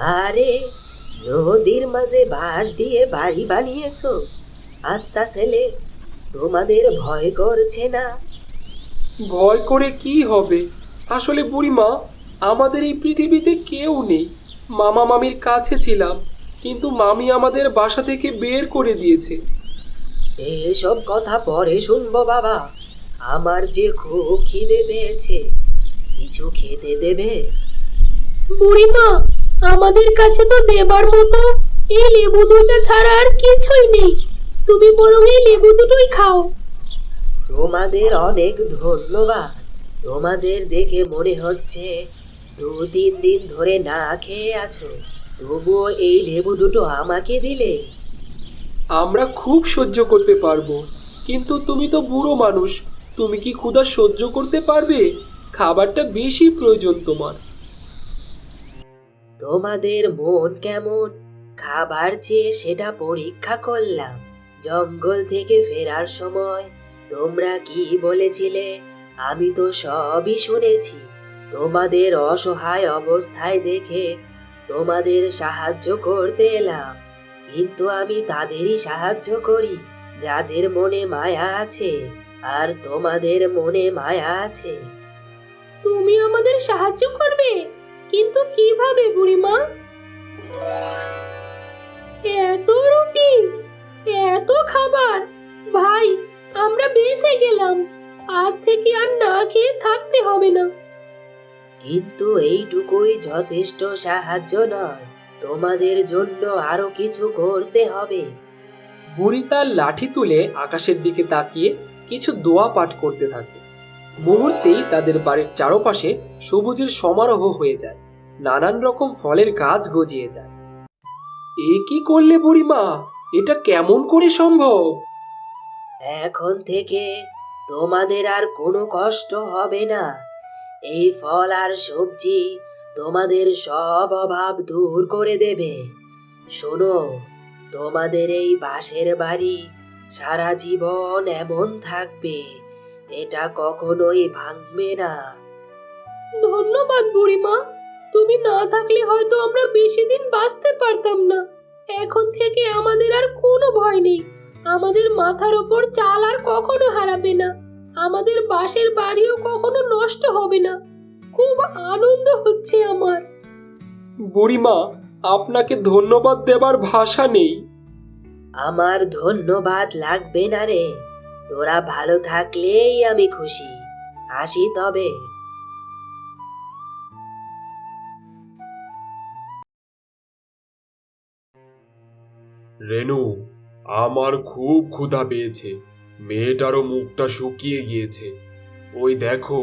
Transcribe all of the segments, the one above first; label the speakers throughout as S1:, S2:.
S1: আরে, নদীর মাঝে বাঁশ দিয়ে বাড়ি বানিয়েছো? আচ্ছা ছেলে, তোমাদের ভয় করছে না?
S2: ভয় করে কি হবে? আসলে বুড়িমা, আমাদের এই পৃথিবীতে কেউ নেই। মামা মামির কাছে ছিলাম, কিন্তু মামি আমাদের বাসা থেকে বের করে দিয়েছে।
S1: এসব কথা পরে শুনবো বাবা। আমার যে খুব খিদে পেয়েছে, কিছু খেতে দেবে?
S3: বুড়িমা, আমাদের কাছে তো দেবার মতো এই লেবু দুটো ছাড়া আর কিছুই নেই। তুমি বরং এই লেবু দুটোই খাও।
S1: তোমাদের অনেক ধন্যবাদ। তোমাদের দেখে মনে হচ্ছে 2-3 দিন ধরে না খেয়ে আছো, তবুও এই লেবু দুটো আমাকে দিলে।
S2: আমরা খুব সহ্য করতে পারবো, কিন্তু তুমি তো বুড়ো মানুষ। তুমি কি ক্ষুধা সহ্য করতে পারবে? খাবারটা বেশি প্রয়োজন তোমার।
S1: তোমাদের মন কেমন খাবার চেয়ে সেটা পরীক্ষা করলাম। জঙ্গল থেকে ফেরার সময় তোমরা কি বলেছিলে আমি তো সবই শুনেছি। তোমাদের অসহায় অবস্থায় দেখে তোমাদের সাহায্য করতে এলাম, কিন্তু আমি তাদেরই সাহায্য করি যাদের মনে মায়া আছে। আর তোমাদের মনে মায়া আছে।
S3: তুমি আমাদের সাহায্য করবে, কিন্তু কিভাবে বুড়িমা? এত রুটি, এত খাবার! ভাই, আমরা বেঁচে গেলাম। আজ থেকে আর না খেয়ে থাকতে হবে না।
S1: কিন্তু এইটুকুই যথেষ্ট সাহায্য নয়, তোমাদের জন্য আরো কিছু করতে হবে।
S2: বুড়ি তার লাঠি তুলে আকাশের দিকে তাকিয়ে কিছু দোয়া পাঠ করতে থাকে। মুহূর্তেই তাদের বাড়ির চারপাশে সবুজের সমারোহ হয়ে যায়। নানান রকম ফলের গাছ গজিয়ে যায়। এ কি করলে বুড়িমা? এটা কেমন করে সম্ভব?
S1: এখন থেকে তোমাদের আর কোনো কষ্ট হবে না। এই ফল আর সবজি তোমাদের সব অভাব দূর করে দেবে। শোনো, তোমাদের এই বাঁশের বাড়ি সারা জীবন এমন থাকবে, এটা কখনোই ভাঙবে না।
S3: ধন্যবাদ বুড়িমা। তুমি না থাকলে হয়তো আমরা বেশি দিন বাঁচতে পারতাম না। এখন থেকে আমাদের আর কোনো ভয় নেই। আমাদের মাথার ওপর চাল আর কখনো হারাবে না। আমাদের বাঁশের বাড়িও কখনো নষ্ট হবে না। খুব আনন্দ হচ্ছে আমার।
S2: বুড়িমা, আপনাকে ধন্যবাদ দেবার ভাষা নেই।
S1: আমার ধন্যবাদ লাগবে না রে, তোরা ভালো থাকলেই আমি খুশি। আসি তবে।
S4: রেনু, আমার খুব ক্ষুধা পেয়েছে। মেয়েটারও মুখটা শুকিয়ে গিয়েছে। ওই দেখো,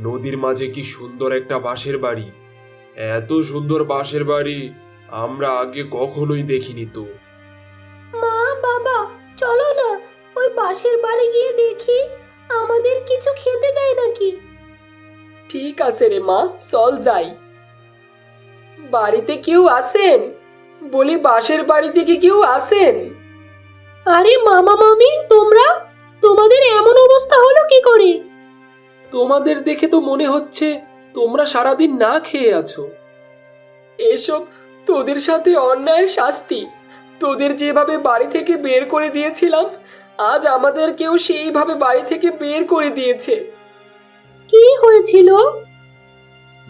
S4: নদীর মাঝে কি সুন্দর একটা বাঁশের বাড়ি। এত সুন্দর বাঁশের বাড়ি আমরা আগে কখনোই দেখিনি তো।
S3: মা, বাবা, চলো না ওই বাঁশের বাড়ি গিয়ে দেখি আমাদের কিছু খেতে দেয় নাকি।
S5: ঠিক আছে রে মা, চল যাই। বাড়িতে কেউ আছেন? বলি, বাঁশের বাড়িতে কি কেউ আছেন?
S3: আরে মামা মামি, তোমরা, তোমাদের এমন অবস্থা হলো কি করে?
S2: তোমাদের দেখে তো মনে হচ্ছে তোমরা সারাদিন না খেয়ে আছো।
S5: এসব তোদের সাথে অন্যায়ের শাস্তি। তোদের যেভাবে বাড়ি থেকে বের করে দিয়েছিলাম, আজ আমাদেরকেও সেইভাবে বাড়ি থেকে বের করে দিয়েছে।
S3: কি হয়েছিল?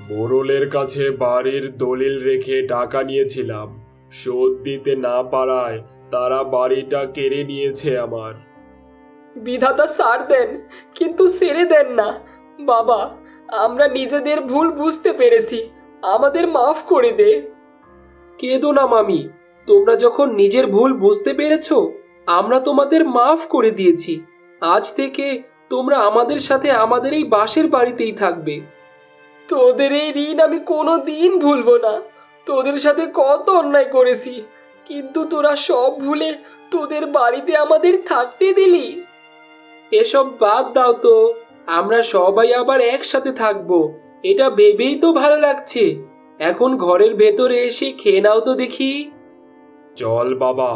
S4: মোড়লের কাছে বাড়ির দলিল রেখে টাকা নিয়েছিলাম। শোধ দিতে না পারায় তারা বাড়িটা কেড়ে নিয়েছে আমার।
S5: বিধাতা ছাড় দেন, কিন্তু ছেড়ে দেন না। বাবা, আমরা নিজেদের ভুল বুঝতে পেরেছি, আমাদের মাফ করে দে।
S2: কেঁদো না মামি, তোমরা যখন নিজের ভুল বুঝতে পেরেছো, আমরা তোমাদের মাফ করে দিয়েছি। আজ থেকে তোমরা আমাদের সাথে আমাদের এই বাঁশের বাড়িতেই থাকবে।
S5: তোদের এই ঋণ আমি কোনো দিন ভুলবো না। তোদের সাথে কত অন্যায় করেছি, কিন্তু তোরা সব ভুলে তোদের বাড়িতে আমাদের থাকতে দিলি।
S2: এসব বাদ দাও তো, আমরা সবাই আবার একসাথে থাকবো, এটা ভেবেই তো ভালো লাগছে। এখন ঘরের ভেতরে এসে খেয়ে নাও তো দেখি।
S4: চল বাবা।